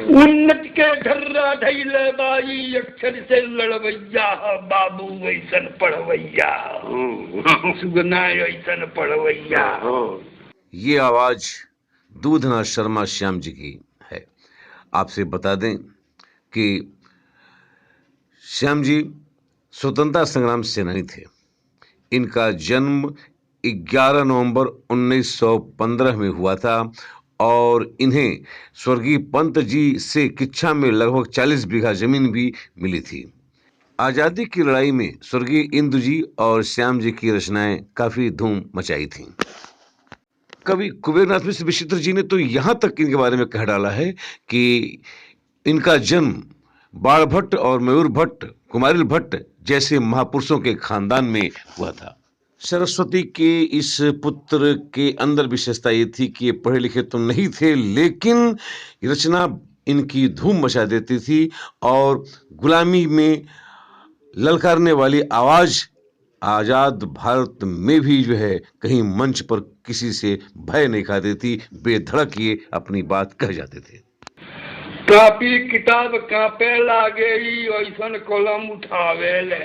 उन्नत के घर्रा ढैले बाई अक्षर से लड़वैया बाबू वैसन पढ़वैया सुगना ऐसन पढ़वैया। ये आवाज दूधनाथ शर्मा श्याम जी की है। आपसे बता दें कि श्याम जी स्वतंत्रता संग्राम सेनानी थे। इनका जन्म 11 नवंबर 1915 में हुआ था और इन्हें स्वर्गीय पंत जी से किच्छा में लगभग 40 बीघा जमीन भी मिली थी। आज़ादी की लड़ाई में स्वर्गीय इंदु जी और श्याम जी की रचनाएं काफ़ी धूम मचाई थीं। कवि कुबेरनाथ मिश्र विचित्र जी ने तो यहाँ तक इनके बारे में कह डाला है कि इनका जन्म बाण भट्ट और मयूर भट्ट, कुमारिल भट्ट जैसे महापुरुषों के खानदान में हुआ था। सरस्वती के इस पुत्र के अंदर विशेषता ये थी कि ये पढ़े लिखे तो नहीं थे, लेकिन रचना इनकी धूम मचा देती थी और गुलामी में ललकारने वाली आवाज आजाद भारत में भी जो है कहीं मंच पर किसी से भय नहीं खाती थी। बेधड़क ये अपनी बात कह जाते थे। कापी किताब कापे लागे ऐसन कलम उठावे ले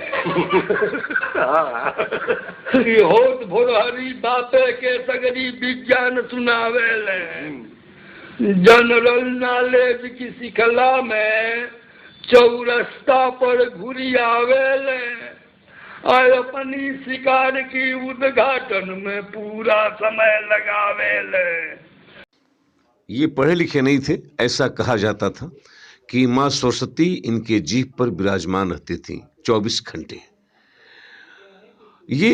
होत भोरहरी बापे के सगरी विज्ञान सुनावे ले जनरल नॉलेज की सिखला में चौरस्ता पर घुरी आवे ले और अपनी शिकार की उद्घाटन में पूरा समय लगावे ले। ये पढ़े लिखे नहीं थे। ऐसा कहा जाता था कि माँ सरस्वती इनके जीभ पर विराजमान रहती थी 24 घंटे। ये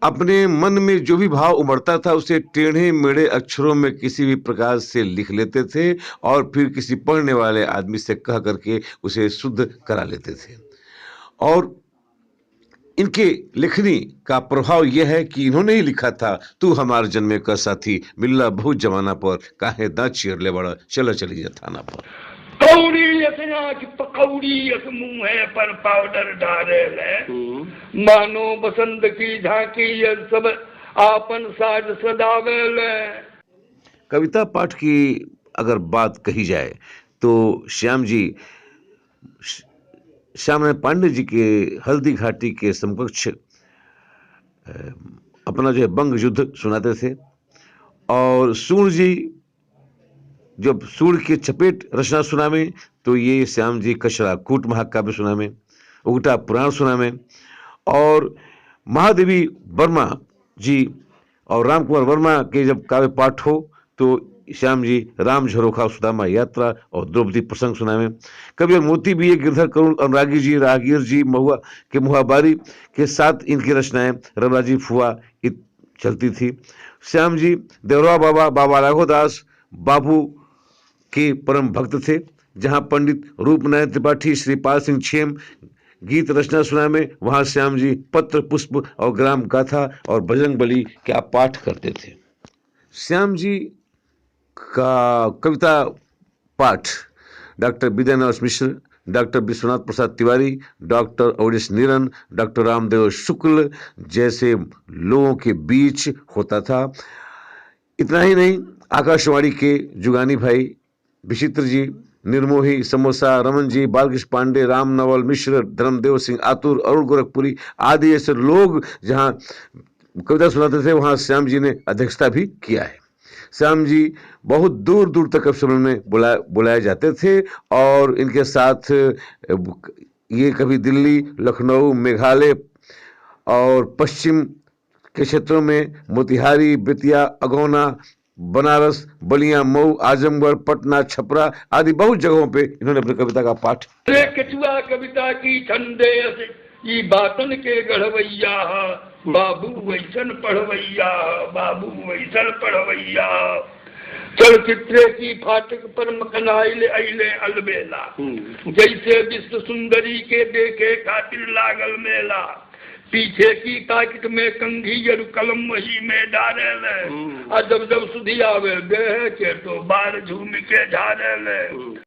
अपने मन में जो भी भाव उमड़ता था उसे टेढ़े मेढ़े अक्षरों में किसी भी प्रकार से लिख लेते थे और फिर किसी पढ़ने वाले आदमी से कह करके उसे शुद्ध करा लेते थे। और इनके लिखनी का प्रभाव यह है कि इन्होंने ही लिखा था, तू हमारे जन्मे का साथी मिल्ला बहुत जमाना पर काहे दांत चीर ले बड़ा चला चली जा थाना पर। कौड़ी यसना की पकौड़ी यस मुंह है पर पाउडर डाले ले मानो बसंत की झांकी ये सब आपन साज सदावे ले। कविता पाठ की अगर बात कही जाए तो श्याम जी श्यामनारायण पांडे जी के हल्दी घाटी के समकक्ष अपना जो है बंग युद्ध सुनाते थे और सूर जी जब सूर के चपेट रचना सुनावे तो ये श्याम जी कचरा कूट महाकाव्य सुनावे, उगटा पुराण सुनावे और महादेवी वर्मा जी और राम कुमार वर्मा के जब काव्य पाठ हो तो श्याम जी राम झरोखा सुदामा यात्रा और द्रौपदी प्रसंग सुनावे। कवि मोती भी ये गिरधर करुण अनुरागी जी, राहगीर जी, महुआ के मुहाबारी के साथ इनकी रचनाएं रमराजी फुआ चलती थी। श्याम जी देवरा बाबा, बाबा राघोदास बाबू के परम भक्त थे। जहां पंडित रूपनारायण त्रिपाठी, श्रीपाल सिंह छेम गीत रचना सुना में वहां श्याम जी पत्र पुष्प और ग्राम गाथा और बजरंग बली का पाठ करते थे। श्याम जी का कविता पाठ डॉक्टर विद्यानाथ मिश्र, डॉक्टर विश्वनाथ प्रसाद तिवारी, डॉक्टर अवधेश निरन, डॉक्टर रामदेव शुक्ल जैसे लोगों के बीच होता था। इतना ही नहीं, आकाशवाणी के जुगानी भाई विचित्र जी, निर्मोही, समोसा, रमन जी, बालकृष्ण पांडे, राम नवल मिश्र, धर्मदेव सिंह आतुर, अरुण गोरखपुरी आदि ऐसे लोग जहां कविता सुनाते थे वहां श्याम जी ने अध्यक्षता भी किया है। श्याम जी बहुत दूर दूर तक अफसरों में बुलाए जाते थे और इनके साथ ये कभी दिल्ली, लखनऊ, मेघालय और पश्चिम के क्षेत्रों में मोतिहारी, बेतिया, अगौना, बनारस, बलिया, मऊ, आजमगढ़, पटना, छपरा आदि बहुत जगहों पे इन्होंने अपनी कविता का पाठ। केचुआ कविता की ठंडे ई बातन के गढ़वैया बाबू वैसन पढ़वैया, बाबू वैसन पढ़वैया। चलचित्रे की फाटक पर मकनाइले अइले अलबेला, जैसे विश्व सुंदरी के देखे खातिर लागल मेला। पीछे की ताकत में कंघी जरू कलम वही में डाले ले, और जब जब सुधी आवे देह के तो बार झूम के झाड़े ले।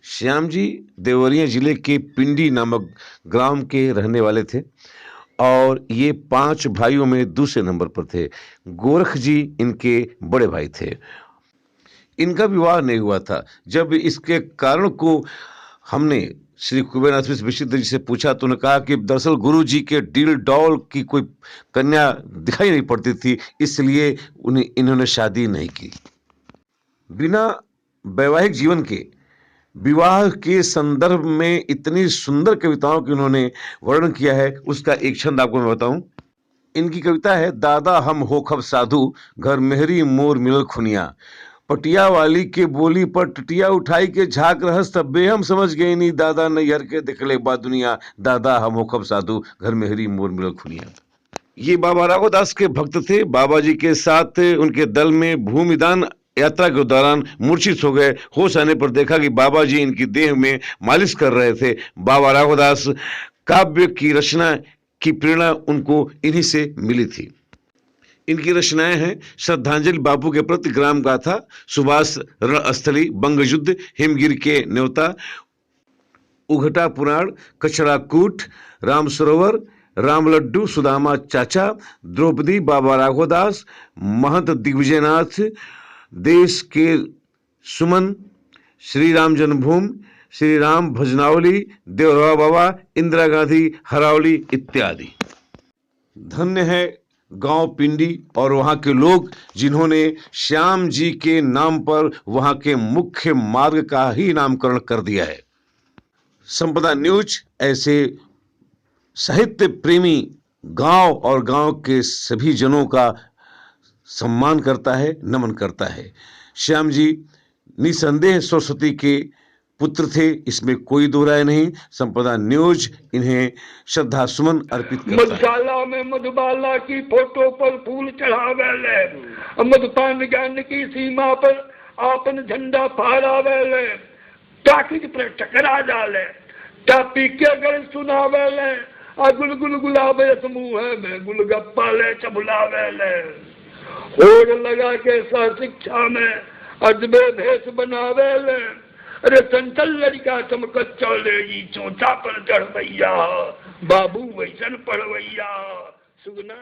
श्याम जी देवरिया जिले के पिंडी नामक ग्राम के रहने वाले थे और ये 5 भाइयों में दूसरे नंबर पर थे। गोरख जी इनके बड़े भाई थे। इनका विवाह नहीं हुआ था। जब इसके कारण को हमने श्री कुबेरनाथ मिश्र विचित्र जी से पूछा तो उन्होंने कहा कि दरअसल गुरु जी के डील डॉल की कोई कन्या दिखाई नहीं पड़ती थी, इसलिए इन्होंने शादी नहीं की। बिना वैवाहिक जीवन के विवाह के संदर्भ में इतनी सुंदर कविताओं की उन्होंने वर्णन किया है, उसका एक छंद आपको मैं बताऊं। इनकी कविता है, दादा हम होखब साधु, घर मेहरी मोर मिलल खुनिया, पटिया वाली के बोली पर टटिया उठाई के झाक रहस तब्बे हम समझ गए नी, दादा नैहर के दिखले बा दुनिया, दादा हम होखब साधु, घर मेहरी मोर मिलल खुनिया। ये बाबा राघवदास के भक्त थे। बाबा जी के साथ उनके दल में भूमिदान यात्रा के दौरान मूर्छित हो गए। होश आने पर देखा कि बाबा जी इनकी देह में मालिश कर रहे थे। बाबा राघवदास काव्य की रचना की प्रेरणा उनको इन्हीं से मिली थी। इनकी रचनाएं हैं, श्रद्धांजलि बापू के प्रति, ग्राम गाथा, सुभाष रणस्थली, बंग युद्ध, हिमगिर के न्योता, उघटा पुराण, कचरा कूट, राम सरोवर, राम लड्डू, सुदामा चाचा, द्रौपदी, बाबा राघवदास, महंत दिग्विजयनाथ, देश के सुमन, श्री राम जन्मभूमि, श्री राम भजनावली, देवरा बाबा, इंदिरा गांधी हरावली इत्यादि। धन्य है गांव पिंडी और वहां के लोग जिन्होंने श्याम जी के नाम पर वहां के मुख्य मार्ग का ही नामकरण कर दिया है। संपदा न्यूज ऐसे साहित्य प्रेमी गांव और गांव के सभी जनों का सम्मान करता है, नमन करता है। श्याम जी निसंदेह सरस्वती के पुत्र थे, इसमें कोई दो राय नहीं। संपदा न्यूज इन्हें श्रद्धा सुमन अर्पित करता है। मधुशाला में मधुबाला की फोटो पर फूल चढ़ावेले, मधुपान ज्ञान की सीमा पर आपन झंडा फहरावेले, टाकिज पर टकरा डाले, टापी के गल सुनावेले, गुल गुल गुलाबे समूह में गुलगप्पा ले चबुलावेले, होड़ लगा के सह शिक्षा में अजबे भेष बनावेले, अरे चंचल लड़का चमक चौले चौचा पर चढ़ भैया, बाबू वैसन पढ़वैया सुगना।